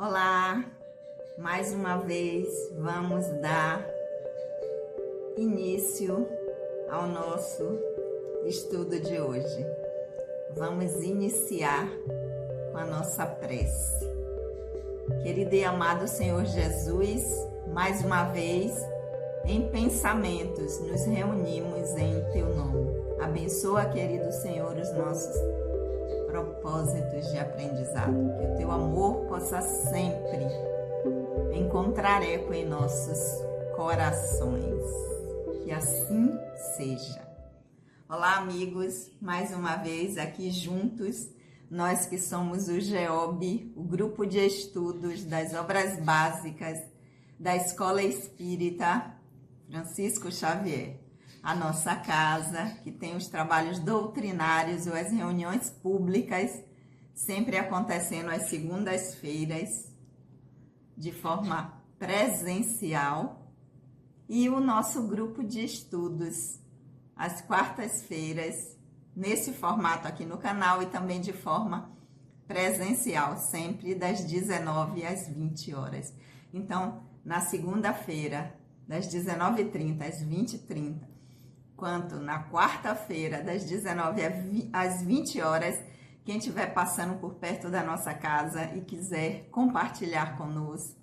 Olá, mais uma vez vamos dar início ao nosso estudo de hoje. Vamos iniciar com a nossa prece. Querido e amado Senhor Jesus, mais uma vez em pensamentos nos reunimos em Teu nome. Abençoa, querido Senhor, os nossos propósitos de aprendizado, que o Teu amor possa sempre encontrar eco em nossos corações, que assim seja. Olá, amigos, mais uma vez aqui juntos, nós que somos o GEOB, o Grupo de Estudos das Obras Básicas da Escola Espírita Francisco Xavier. A nossa casa, que tem os trabalhos doutrinários ou as reuniões públicas, sempre acontecendo às segundas-feiras, de forma presencial, e o nosso grupo de estudos, às quartas-feiras, nesse formato aqui no canal e também de forma presencial, sempre das 19 às 20 horas. Então, na segunda-feira, das 19h30 às 20h30, quanto na quarta-feira, das 19 às 20 horas, quem estiver passando por perto da nossa casa e quiser compartilhar conosco,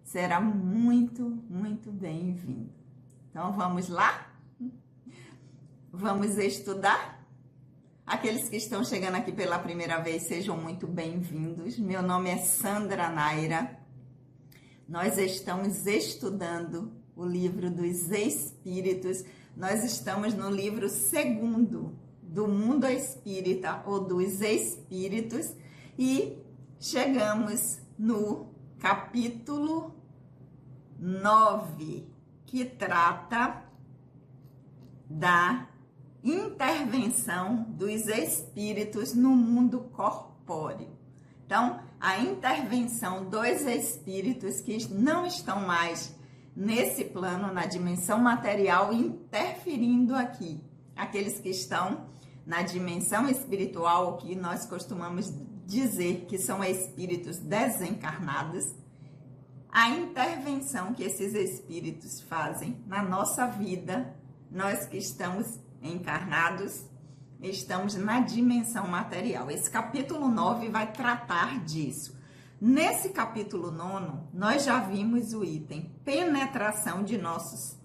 será muito, muito bem-vindo. Então, vamos lá? Vamos estudar? Aqueles que estão chegando aqui pela primeira vez, sejam muito bem-vindos. Meu nome é Sandra Naira. Nós estamos estudando o livro dos Espíritos. Nós estamos no livro 2º do Mundo Espírita, ou dos Espíritos, e chegamos no capítulo 9, que trata da intervenção dos espíritos no mundo corpóreo. Então, a intervenção dos espíritos que não estão mais nesse plano, na dimensão material, interferindo aqui. Aqueles que estão na dimensão espiritual, que nós costumamos dizer que são espíritos desencarnados, a intervenção que esses espíritos fazem na nossa vida, nós que estamos encarnados, estamos na dimensão material. Esse capítulo 9 vai tratar disso. Nesse capítulo 9, nós já vimos o item penetração de nossos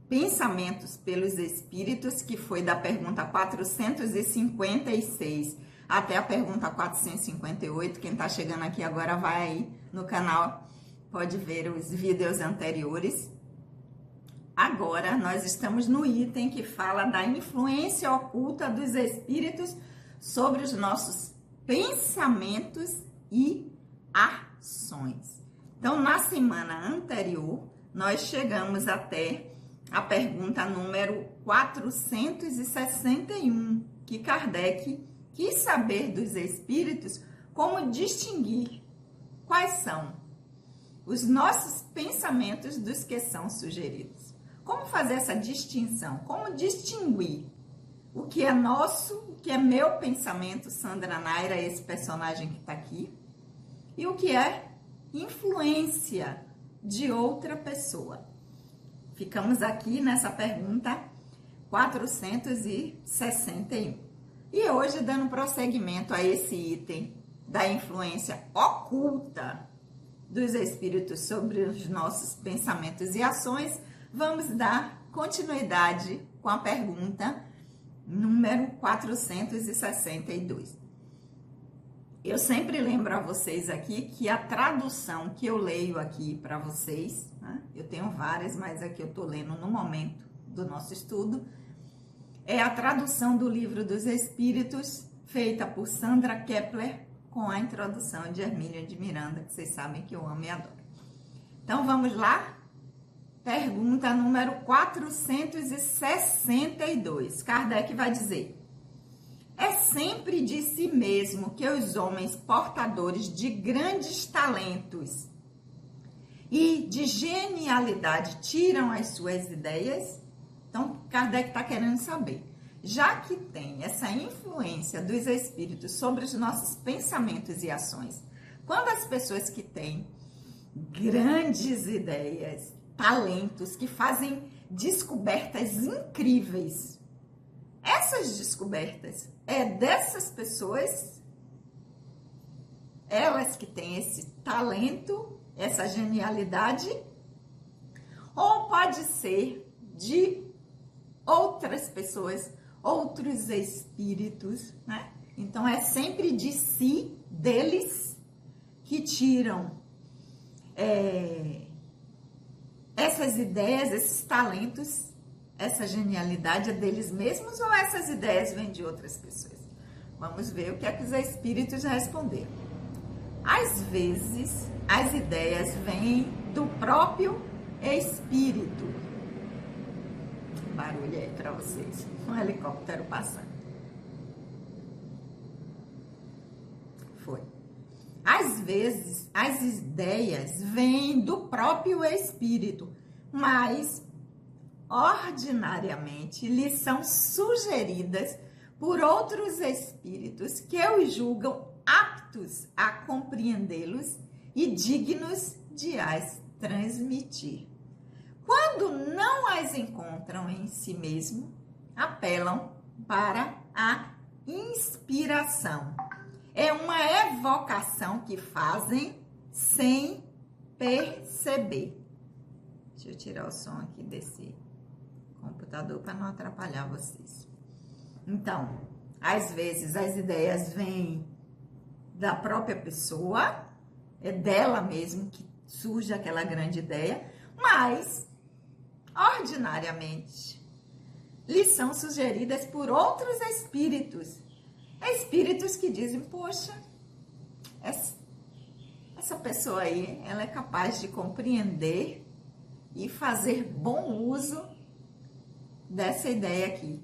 pensamentos pelos espíritos, que foi da pergunta 456 até a pergunta 458. Quem está chegando aqui agora vai aí no canal, pode ver os vídeos anteriores. Agora nós estamos no item que fala da influência oculta dos espíritos sobre os nossos pensamentos e ações. Então, na semana anterior, nós chegamos até a pergunta número 461, que Kardec quis saber dos espíritos como distinguir quais são os nossos pensamentos dos que são sugeridos. Como fazer essa distinção? Como distinguir o que é nosso, o que é meu pensamento, Sandra Naira, esse personagem que está aqui, e o que é influência de outra pessoa? Ficamos aqui nessa pergunta 461. E hoje, dando prosseguimento a esse item da influência oculta dos espíritos sobre os nossos pensamentos e ações, vamos dar continuidade com a pergunta número 462. Eu sempre lembro a vocês aqui que a tradução que eu leio aqui para vocês, né, eu tenho várias, mas aqui eu estou lendo no momento do nosso estudo, é a tradução do Livro dos Espíritos, feita por Sandra Kepler, com a introdução de Hermínia de Miranda, que vocês sabem que eu amo e adoro. Então, vamos lá? Pergunta número 462. Kardec vai dizer: é sempre de si mesmo que os homens portadores de grandes talentos e de genialidade tiram as suas ideias? Então, Kardec está querendo saber, já que tem essa influência dos espíritos sobre os nossos pensamentos e ações, Quando as pessoas que têm grandes ideias, talentos, que fazem descobertas incríveis, essas descobertas é dessas pessoas, elas que têm esse talento, essa genialidade, ou pode ser de outras pessoas, outros espíritos, né? Então é sempre de si, deles, que tiram essas ideias, esses talentos, essa genialidade é deles mesmos ou essas ideias vêm de outras pessoas? Vamos ver o que é que os espíritos responderam. Às vezes, as ideias vêm do próprio espírito. Barulho aí para vocês. Um helicóptero passando. Foi. Às vezes, as ideias vêm do próprio espírito, mas ordinariamente lhes são sugeridas por outros espíritos que os julgam aptos a compreendê-los e dignos de as transmitir. Quando não as encontram em si mesmo, apelam para a inspiração. É uma evocação que fazem sem perceber. Deixa eu tirar o som aqui desse computador para não atrapalhar vocês. Então, às vezes as ideias vêm da própria pessoa, é dela mesmo que surge aquela grande ideia, mas, ordinariamente, lhes são sugeridas por outros espíritos. Espíritos que dizem, poxa, essa pessoa aí, ela é capaz de compreender e fazer bom uso dessa ideia aqui.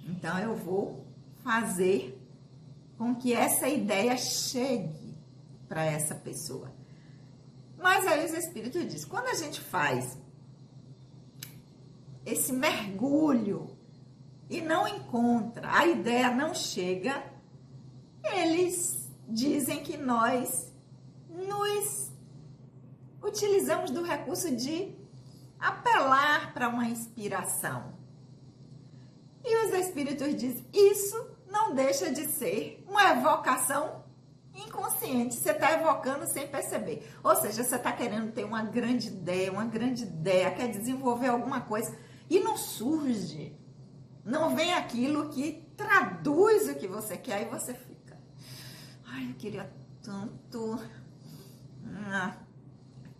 Então, eu vou fazer com que essa ideia chegue para essa pessoa. Mas aí os espíritos dizem, quando a gente faz esse mergulho e não encontra, a ideia não chega, eles dizem que nós nos utilizamos do recurso de apelar para uma inspiração. E os espíritos dizem, isso não deixa de ser uma evocação inconsciente. Você está evocando sem perceber. Ou seja, você está querendo ter uma grande ideia, quer desenvolver alguma coisa e não surge. Não vem aquilo que traduz o que você quer e você fica. Ai, eu queria tanto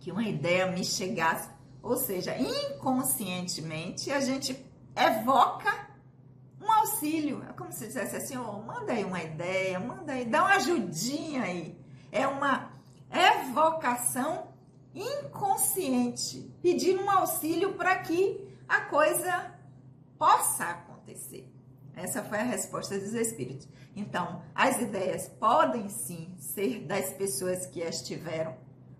que uma ideia me chegasse. Ou seja, inconscientemente a gente evoca um auxílio. É como se dissesse assim, manda aí uma ideia, manda aí, dá uma ajudinha aí. É uma evocação inconsciente, pedindo um auxílio para que a coisa possa acontecer. Essa foi a resposta dos espíritos. Então, as ideias podem sim ser das pessoas que as tiveram,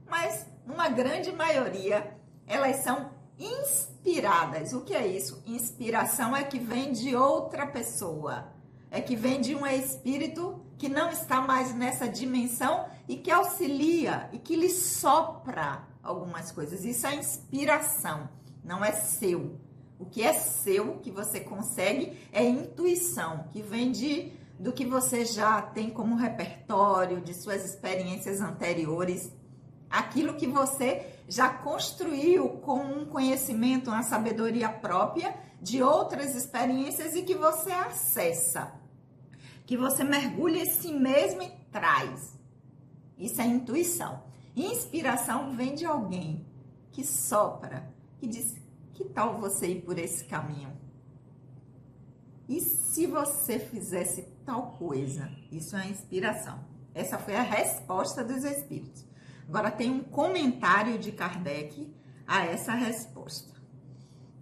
mas numa grande maioria elas são inspiradas. O que é isso? Inspiração é que vem de outra pessoa, é que vem de um espírito que não está mais nessa dimensão e que auxilia e que lhe sopra algumas coisas. Isso é inspiração, não é seu. O que é seu, que você consegue, é intuição, que vem do que você já tem como repertório, de suas experiências anteriores, aquilo que você já construiu com um conhecimento, uma sabedoria própria de outras experiências e que você acessa, que você mergulha em si mesmo e traz. Isso é intuição. Inspiração vem de alguém que sopra, que diz, que tal você ir por esse caminho? E se você fizesse tal coisa? Isso é inspiração. Essa foi a resposta dos espíritos. Agora tem um comentário de Kardec a essa resposta.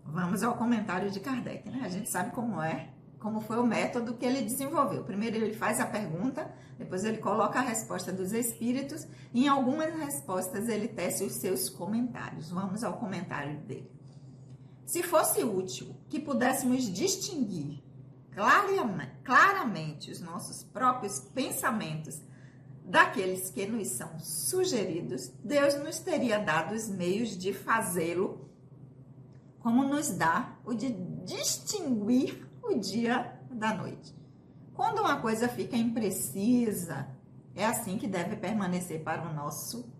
Vamos ao comentário de Kardec, né? A gente sabe como foi o método que ele desenvolveu. Primeiro ele faz a pergunta, depois ele coloca a resposta dos espíritos e em algumas respostas ele tece os seus comentários. Vamos ao comentário dele. Se fosse útil que pudéssemos distinguir claramente os nossos próprios pensamentos daqueles que nos são sugeridos, Deus nos teria dado os meios de fazê-lo, como nos dá o de distinguir o dia da noite. Quando uma coisa fica imprecisa, é assim que deve permanecer para o nosso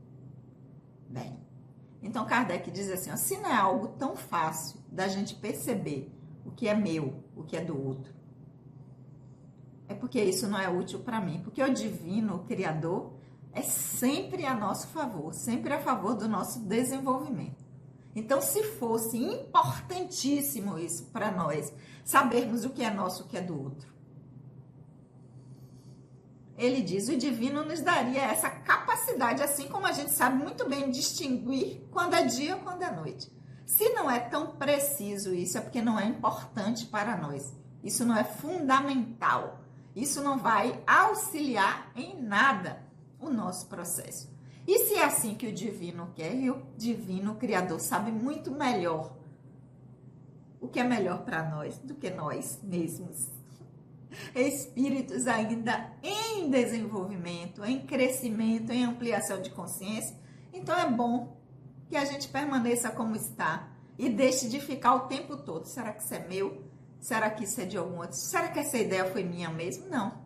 bem. Então Kardec diz assim, ó, se não é algo tão fácil da gente perceber o que é meu, o que é do outro, é porque isso não é útil para mim, porque o divino, o Criador, é sempre a nosso favor, sempre a favor do nosso desenvolvimento. Então, se fosse importantíssimo isso para nós, sabermos o que é nosso, o que é do outro, ele diz, o divino nos daria essa capacidade, assim como a gente sabe muito bem distinguir quando é dia ou quando é noite. Se não é tão preciso isso, é porque não é importante para nós. Isso não é fundamental. Isso não vai auxiliar em nada o nosso processo. E se é assim que o divino quer, e o divino Criador sabe muito melhor o que é melhor para nós do que nós mesmos. Espíritos ainda em desenvolvimento, em crescimento, em ampliação de consciência. Então é bom que a gente permaneça como está e deixe de ficar o tempo todo. Será que isso é meu? Será que isso é de algum outro? Será que essa ideia foi minha mesmo? Não.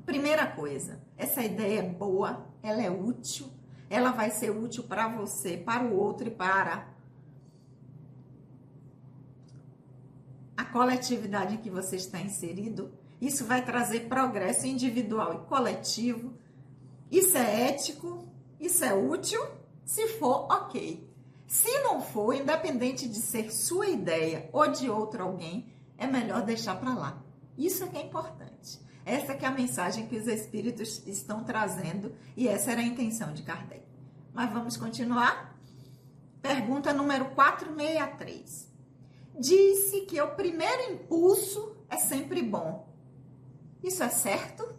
Primeira coisa, essa ideia é boa, ela é útil, ela vai ser útil para você, para o outro e para a coletividade em que você está inserido. Isso vai trazer progresso individual e coletivo. Isso é ético, isso é útil, se for, ok. Se não for, independente de ser sua ideia ou de outro alguém, é melhor deixar para lá. Isso é que é importante. Essa que é a mensagem que os espíritos estão trazendo e essa era a intenção de Kardec. Mas vamos continuar? Pergunta número 463. Disse que o primeiro impulso é sempre bom. Isso é certo?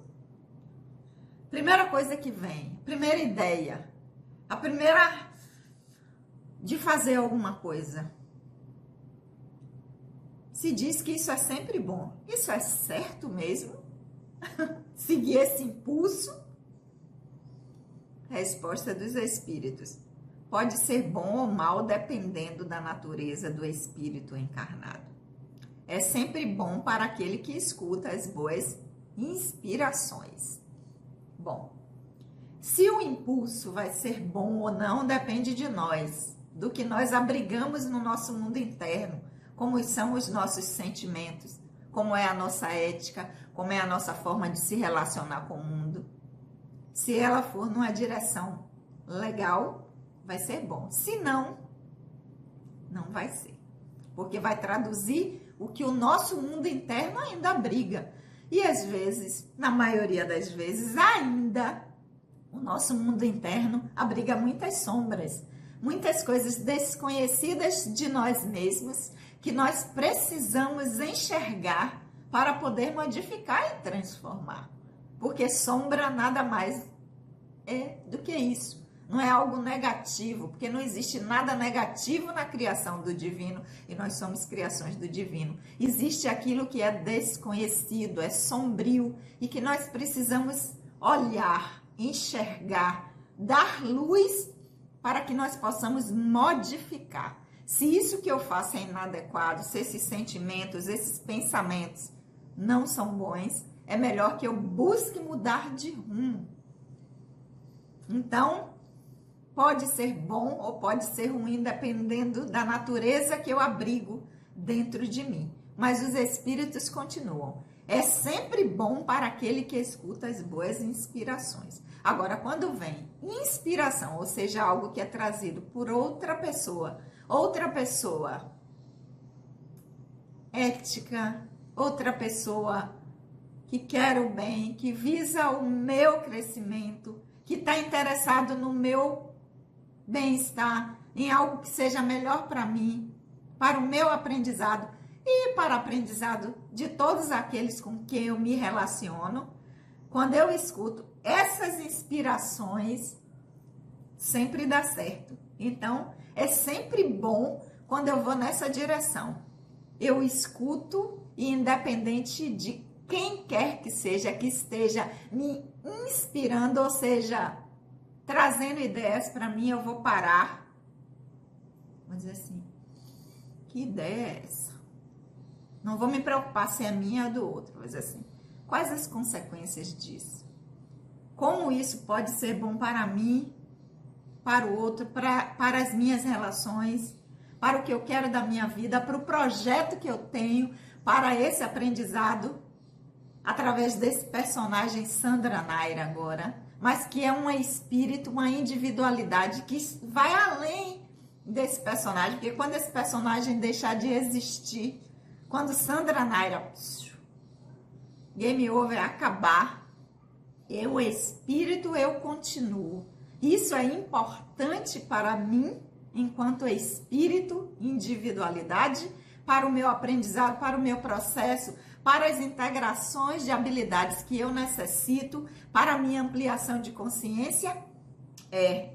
Primeira coisa que vem, primeira ideia, a primeira de fazer alguma coisa. Se diz que isso é sempre bom. Isso é certo mesmo? Seguir esse impulso? Resposta dos espíritos. Pode ser bom ou mal dependendo da natureza do espírito encarnado. É sempre bom para aquele que escuta as boas inspirações. Bom, se o impulso vai ser bom ou não depende de nós, do que nós abrigamos no nosso mundo interno, como são os nossos sentimentos, como é a nossa ética, como é a nossa forma de se relacionar com o mundo. Se ela for numa direção legal, vai ser bom. Se não, não vai ser. Porque vai traduzir o que o nosso mundo interno ainda abriga. E às vezes, na maioria das vezes, ainda o nosso mundo interno abriga muitas sombras, muitas coisas desconhecidas de nós mesmos que nós precisamos enxergar para poder modificar e transformar. Porque sombra nada mais é do que isso. Não é algo negativo, porque não existe nada negativo na criação do divino e nós somos criações do divino. Existe aquilo que é desconhecido, é sombrio e que nós precisamos olhar, enxergar, dar luz para que nós possamos modificar. Se isso que eu faço é inadequado, se esses sentimentos, esses pensamentos não são bons, é melhor que eu busque mudar de rumo. Então, pode ser bom ou pode ser ruim, dependendo da natureza que eu abrigo dentro de mim. Mas os espíritos continuam. É sempre bom para aquele que escuta as boas inspirações. Agora, quando vem inspiração, ou seja, algo que é trazido por outra pessoa ética, outra pessoa que quer o bem, que visa o meu crescimento, que está interessado no meu bem-estar, em algo que seja melhor para mim, para o meu aprendizado e para o aprendizado de todos aqueles com quem eu me relaciono. Quando eu escuto essas inspirações, sempre dá certo. Então, é sempre bom quando eu vou nessa direção. Eu escuto e independente de quem quer que seja que esteja me inspirando, ou seja, trazendo ideias para mim, eu vou parar. Vou dizer assim, que ideia é essa? Não vou me preocupar se é minha ou do outro. Vou dizer assim, quais as consequências disso? Como isso pode ser bom para mim, para o outro, para as minhas relações, para o que eu quero da minha vida, para o projeto que eu tenho, para esse aprendizado, através desse personagem Sandra Naira agora, mas que é um espírito, uma individualidade que vai além desse personagem, porque quando esse personagem deixar de existir, quando Sandra Naira, game over, acabar, eu, espírito, eu continuo. Isso é importante para mim, enquanto espírito, individualidade, para o meu aprendizado, para o meu processo, para as integrações de habilidades que eu necessito, para a minha ampliação de consciência?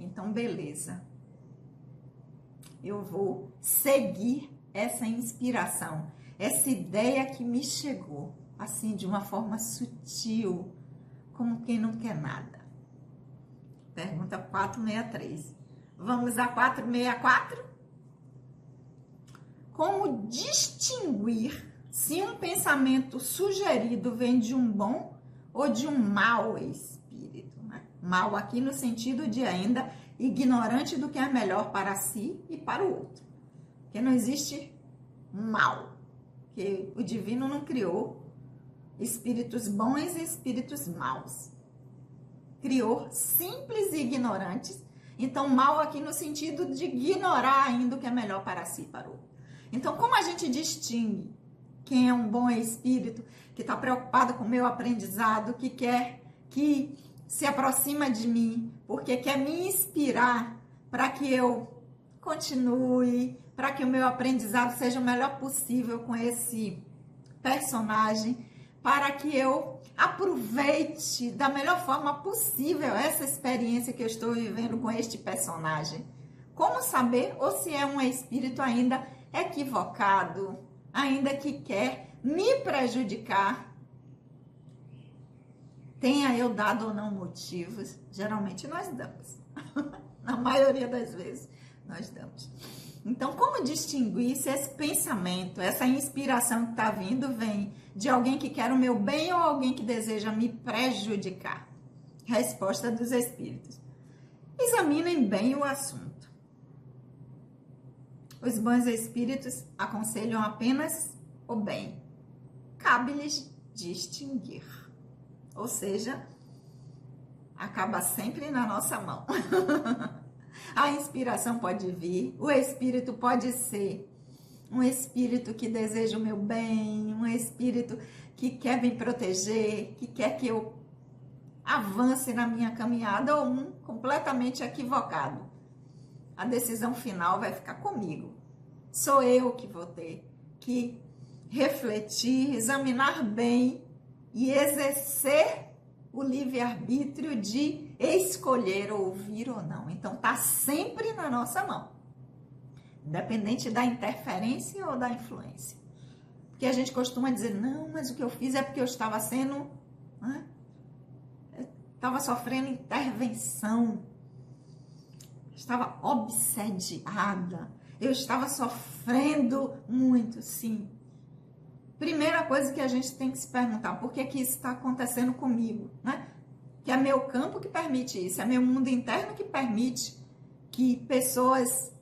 Então beleza. Eu vou seguir essa inspiração, essa ideia que me chegou, assim, de uma forma sutil, como quem não quer nada. Pergunta 463. Vamos a 464? Como distinguir se um pensamento sugerido vem de um bom ou de um mau espírito? Né? Mal aqui no sentido de ainda ignorante do que é melhor para si e para o outro. Porque não existe mal. Porque o divino não criou espíritos bons e espíritos maus. Criou simples e ignorantes. Então, mal aqui no sentido de ignorar ainda o que é melhor para si e para o outro. Então, como a gente distingue quem é um bom espírito, que está preocupado com o meu aprendizado, que quer, que se aproxima de mim, porque quer me inspirar para que eu continue, para que o meu aprendizado seja o melhor possível com esse personagem, para que eu aproveite da melhor forma possível essa experiência que eu estou vivendo com este personagem. Como saber ou se é um espírito ainda equivocado, ainda que quer me prejudicar? Tenha eu dado ou não motivos, geralmente nós damos. Na maioria das vezes nós damos. Então, como distinguir se esse pensamento, essa inspiração que está vindo, vem de alguém que quer o meu bem ou alguém que deseja me prejudicar? Resposta dos espíritos. Examinem bem o assunto. Os bons espíritos aconselham apenas o bem. Cabe-lhes distinguir. Ou seja, acaba sempre na nossa mão. A inspiração pode vir, o espírito pode ser um espírito que deseja o meu bem, um espírito que quer me proteger, que quer que eu avance na minha caminhada, ou um completamente equivocado. A decisão final vai ficar comigo. Sou eu que vou ter que refletir, examinar bem e exercer o livre-arbítrio de escolher ouvir ou não. Então, está sempre na nossa mão, independente da interferência ou da influência. Porque a gente costuma dizer, não, mas o que eu fiz é porque eu estava sendo, né? Eu estava sofrendo intervenção, estava obsediada, eu estava sofrendo muito, sim. Primeira coisa que a gente tem que se perguntar, por que que isso está acontecendo comigo, né? Que é meu campo que permite isso, é meu mundo interno que permite que pessoas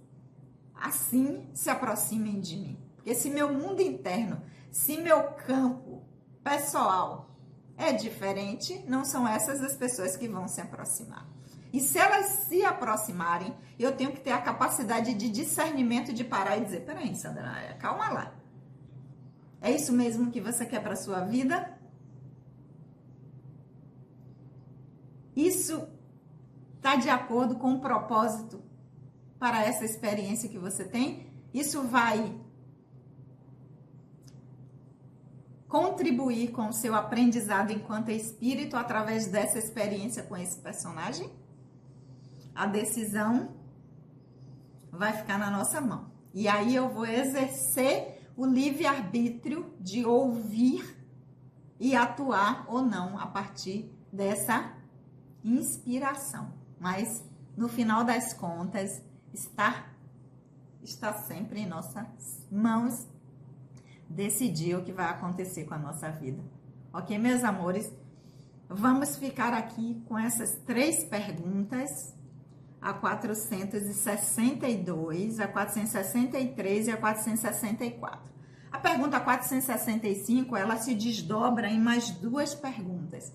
assim se aproximem de mim. Porque se meu mundo interno, se meu campo pessoal é diferente, não são essas as pessoas que vão se aproximar. E se elas se aproximarem, eu tenho que ter a capacidade de discernimento de parar e dizer, peraí, Sandra, calma lá. É isso mesmo que você quer para a sua vida? Isso está de acordo com o propósito para essa experiência que você tem? Isso vai contribuir com o seu aprendizado enquanto espírito através dessa experiência com esse personagem? A decisão vai ficar na nossa mão. E aí eu vou exercer o livre-arbítrio de ouvir e atuar ou não a partir dessa inspiração, mas no final das contas está sempre em nossas mãos decidir o que vai acontecer com a nossa vida. Ok, meus amores? Vamos ficar aqui com essas 3 perguntas, a 462, a 463 e a 464. A pergunta 465, ela se desdobra em mais 2 perguntas.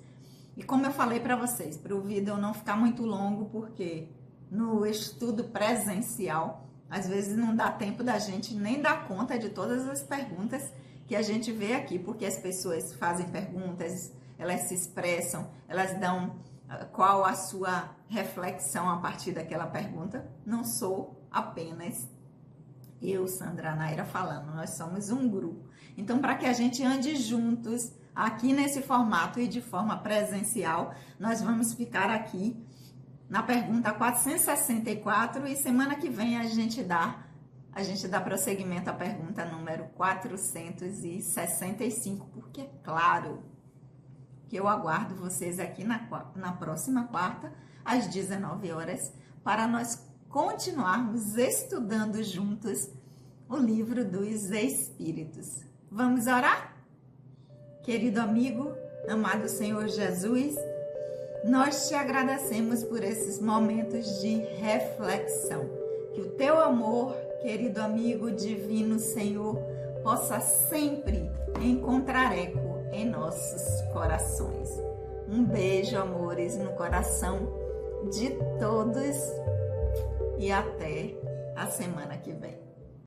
E como eu falei para vocês, para o vídeo não ficar muito longo, porque no estudo presencial, às vezes não dá tempo da gente nem dar conta de todas as perguntas que a gente vê aqui, porque as pessoas fazem perguntas, elas se expressam, elas dão qual a sua reflexão a partir daquela pergunta. Não sou apenas eu, Sandra Naira, falando, nós somos um grupo. Então, para que a gente ande juntos aqui nesse formato e de forma presencial, nós vamos ficar aqui na pergunta 464 e semana que vem a gente dá prosseguimento à pergunta número 465, porque é claro que eu aguardo vocês aqui na próxima quarta, às 19 horas, para nós continuarmos estudando juntos o livro dos Espíritos. Vamos orar? Querido amigo, amado Senhor Jesus, nós te agradecemos por esses momentos de reflexão. Que o teu amor, querido amigo divino Senhor, possa sempre encontrar eco em nossos corações. Um beijo, amores, no coração de todos e até a semana que vem.